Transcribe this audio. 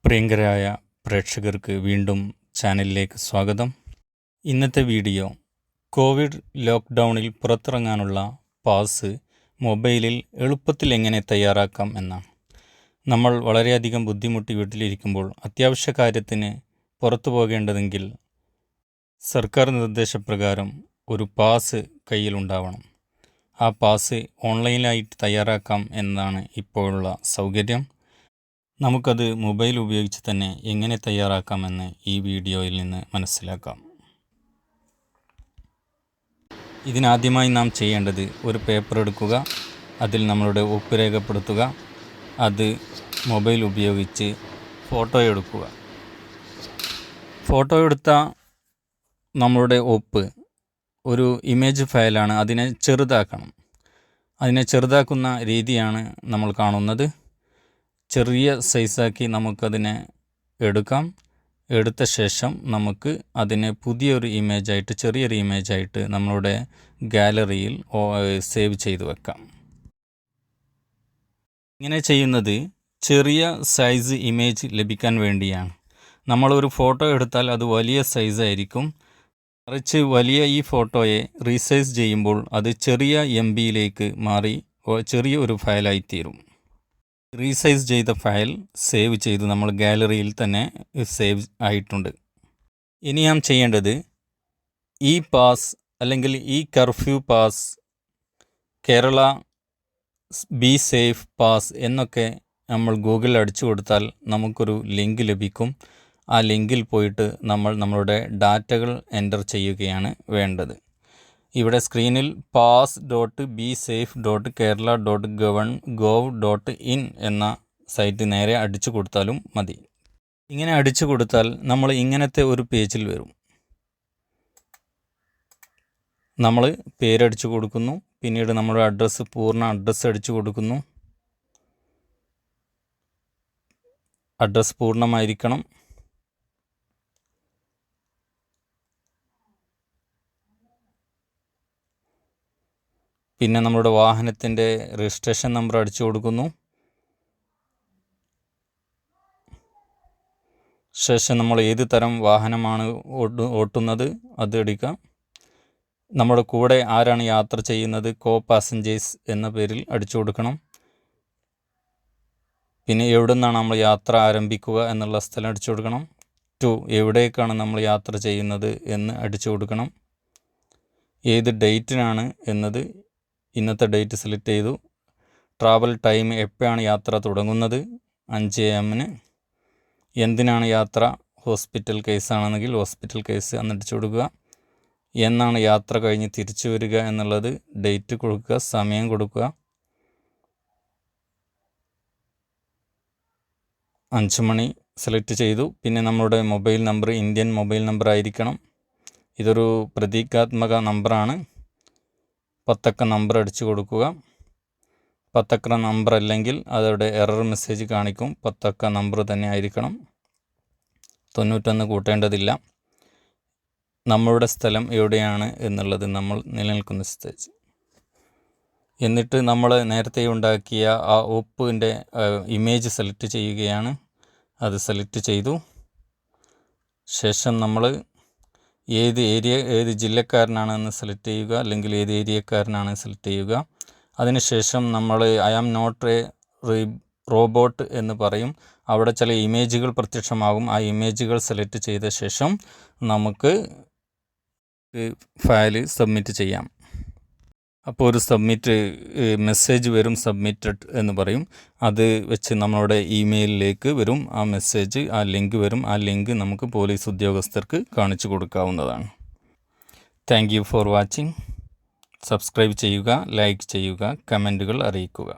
പ്രിയങ്കരായ പ്രേക്ഷകർക്ക് വീണ്ടും ചാനലിലേക്ക് സ്വാഗതം. ഇന്നത്തെ വീഡിയോ കോവിഡ് ലോക്ക്ഡൗണിൽ പുറത്തിറങ്ങാനുള്ള പാസ് മൊബൈലിൽ എളുപ്പത്തിൽ എങ്ങനെ തയ്യാറാക്കാം എന്നാണ്. നമ്മൾ വളരെയധികം ബുദ്ധിമുട്ടി വീട്ടിലിരിക്കുമ്പോൾ അത്യാവശ്യ കാര്യത്തിന് പുറത്തു പോകേണ്ടതെങ്കിൽ സർക്കാർ നിർദ്ദേശപ്രകാരം ഒരു പാസ് കയ്യിലുണ്ടാവണം. ആ പാസ് ഓൺലൈനായിട്ട് തയ്യാറാക്കാം എന്നതാണ് ഇപ്പോഴുള്ള സൗകര്യം. നമുക്കത് മൊബൈൽ ഉപയോഗിച്ച് തന്നെ എങ്ങനെ തയ്യാറാക്കാമെന്ന് ഈ വീഡിയോയിൽ നിന്ന് മനസ്സിലാക്കാം. ഇതിനാദ്യമായി നാം ചെയ്യേണ്ടത് ഒരു പേപ്പർ എടുക്കുക, അതിൽ നമ്മളുടെ ഒപ്പ് രേഖപ്പെടുത്തുക, അത് മൊബൈൽ ഉപയോഗിച്ച് ഫോട്ടോ എടുക്കുക. ഫോട്ടോ എടുത്ത നമ്മളുടെ ഒപ്പ് ഒരു ഇമേജ് ഫയലാണ്, അതിനെ ചെറുതാക്കണം. അതിനെ ചെറുതാക്കുന്ന രീതിയാണ് നമ്മൾ കാണുന്നത്. ചെറിയ സൈസാക്കി നമുക്കതിനെ എടുക്കാം. എടുത്ത ശേഷം നമുക്ക് അതിനെ പുതിയൊരു ഇമേജായിട്ട്, ചെറിയൊരു ഇമേജായിട്ട് നമ്മളുടെ ഗാലറിയിൽ സേവ് ചെയ്ത് വെക്കാം. ഇങ്ങനെ ചെയ്യുന്നത് ചെറിയ സൈസ് ഇമേജ് ലഭിക്കാൻ വേണ്ടിയാണ്. നമ്മളൊരു ഫോട്ടോ എടുത്താൽ അത് വലിയ സൈസായിരിക്കും. മറിച്ച് വലിയ ഈ ഫോട്ടോയെ റീസൈസ് ചെയ്യുമ്പോൾ അത് ചെറിയ MBയിലേക്ക് മാറി ചെറിയ ഒരു ഫയലായിത്തീരും. റീസൈസ് ചെയ്ത ഫയൽ സേവ് ചെയ്ത് നമ്മൾ ഗാലറിയിൽ തന്നെ സേവ് ആയിട്ടുണ്ട്. ഇനി നാം ചെയ്യേണ്ടത് ഈ പാസ് അല്ലെങ്കിൽ ഈ curfew pass, Kerala be safe pass എന്നൊക്കെ നമ്മൾ ഗൂഗിളിൽ അടിച്ചു കൊടുത്താൽ നമുക്കൊരു ലിങ്ക് ലഭിക്കും. ആ ലിങ്കിൽ പോയിട്ട് നമ്മളുടെ ഡാറ്റകൾ എൻ്റർ ചെയ്യുകയാണ് വേണ്ടത്. ഇവിടെ സ്ക്രീനിൽ pass.bsafe.kerala.gov.in എന്ന സൈറ്റ് നേരെ അടിച്ചു കൊടുത്താലും മതി. ഇങ്ങനെ അടിച്ചു കൊടുത്താൽ നമ്മൾ ഇങ്ങനത്തെ ഒരു പേജിൽ വരും. നമ്മൾ പേരടിച്ചു കൊടുക്കുന്നു, പിന്നീട് നമ്മുടെ അഡ്രസ്സ്, പൂർണ്ണ അഡ്രസ്സ് അടിച്ചു കൊടുക്കുന്നു. അഡ്രസ്സ് പൂർണ്ണമായിരിക്കണം. പിന്നെ നമ്മുടെ വാഹനത്തിൻ്റെ രജിസ്ട്രേഷൻ നമ്പർ അടിച്ചു കൊടുക്കുന്നു. ശേഷം നമ്മൾ ഏത് തരം വാഹനമാണ് ഓട്ടുന്നത് അത് എടുക്കാം. നമ്മുടെ കൂടെ ആരാണ് യാത്ര ചെയ്യുന്നത്, കോ പാസഞ്ചേഴ്സ് എന്ന പേരിൽ അടിച്ചു കൊടുക്കണം. പിന്നെ എവിടെ നിന്നാണ് നമ്മൾ യാത്ര ആരംഭിക്കുക എന്നുള്ള സ്ഥലം അടിച്ചു കൊടുക്കണം. എവിടേക്കാണ് നമ്മൾ യാത്ര ചെയ്യുന്നത് എന്ന് അടിച്ചു കൊടുക്കണം. ഏത് ഡേറ്റിനാണ് എന്നത്, ഇന്നത്തെ ഡേറ്റ് സെലക്ട് ചെയ്തു. ട്രാവൽ ടൈം, എപ്പോഴാണ് യാത്ര തുടങ്ങുന്നത്, 5 AM. എന്തിനാണ് യാത്ര, ഹോസ്പിറ്റൽ കേസാണെന്നെങ്കിൽ ഹോസ്പിറ്റൽ കേസ് എന്നടിച്ചു കൊടുക്കുക. എന്നാണ് യാത്ര കഴിഞ്ഞ് തിരിച്ചു വരിക എന്നുള്ളത് ഡേറ്റ് കൊടുക്കുക, സമയം കൊടുക്കുക. 5 മണി സെലക്ട് ചെയ്തു. പിന്നെ നമ്മുടെ mobile number Indian mobile number ആയിരിക്കണം. ഇതൊരു പ്രതീകാത്മക നമ്പറാണ്. 10 അക്ക നമ്പർ അടിച്ചു കൊടുക്കുക. 10 അക്ക നമ്പർ അല്ലെങ്കിൽ അതവിടെ എറർ മെസ്സേജ് കാണിക്കും. 10 അക്ക നമ്പർ തന്നെ ആയിരിക്കണം. 91 കൂട്ടേണ്ടതില്ല. നമ്മളുടെ സ്ഥലം എവിടെയാണ് എന്നുള്ളത് നമ്മൾ നിലനിൽക്കുന്ന സ്റ്റേജ്. എന്നിട്ട് നമ്മൾ നേരത്തെ ഉണ്ടാക്കിയ ആ ഒപ്പിൻ്റെ ഇമേജ് സെലക്ട് ചെയ്യുകയാണ്. അത് സെലക്ട് ചെയ്തു ശേഷം നമ്മൾ ഏത് ജില്ലക്കാരനാണെന്ന് സെലക്ട് ചെയ്യുക, അല്ലെങ്കിൽ ഏത് ഏരിയക്കാരനാണ് സെലക്ട് ചെയ്യുക. അതിനുശേഷം നമ്മൾ I am not a robot എന്ന് പറയും. അവിടെ ചില ഇമേജുകൾ പ്രത്യക്ഷമാകും. ആ ഇമേജുകൾ സെലക്ട് ചെയ്ത ശേഷം നമുക്ക് ഫയൽ സബ്മിറ്റ് ചെയ്യാം. അപ്പോൾ ഒരു മെസ്സേജ് വരും, സബ്മിറ്റഡ് എന്ന് പറയും. അത് വെച്ച് നമ്മളുടെ ഇമെയിലിലേക്ക് വരും ആ മെസ്സേജ്, ആ ലിങ്ക് വരും. ആ ലിങ്ക് നമുക്ക് പോലീസ് ഉദ്യോഗസ്ഥർക്ക് കാണിച്ചു കൊടുക്കാവുന്നതാണ്. Thank you for watching. Subscribe ചെയ്യുക, ലൈക്ക് ചെയ്യുക, കമൻറ്റുകൾ അറിയിക്കുക.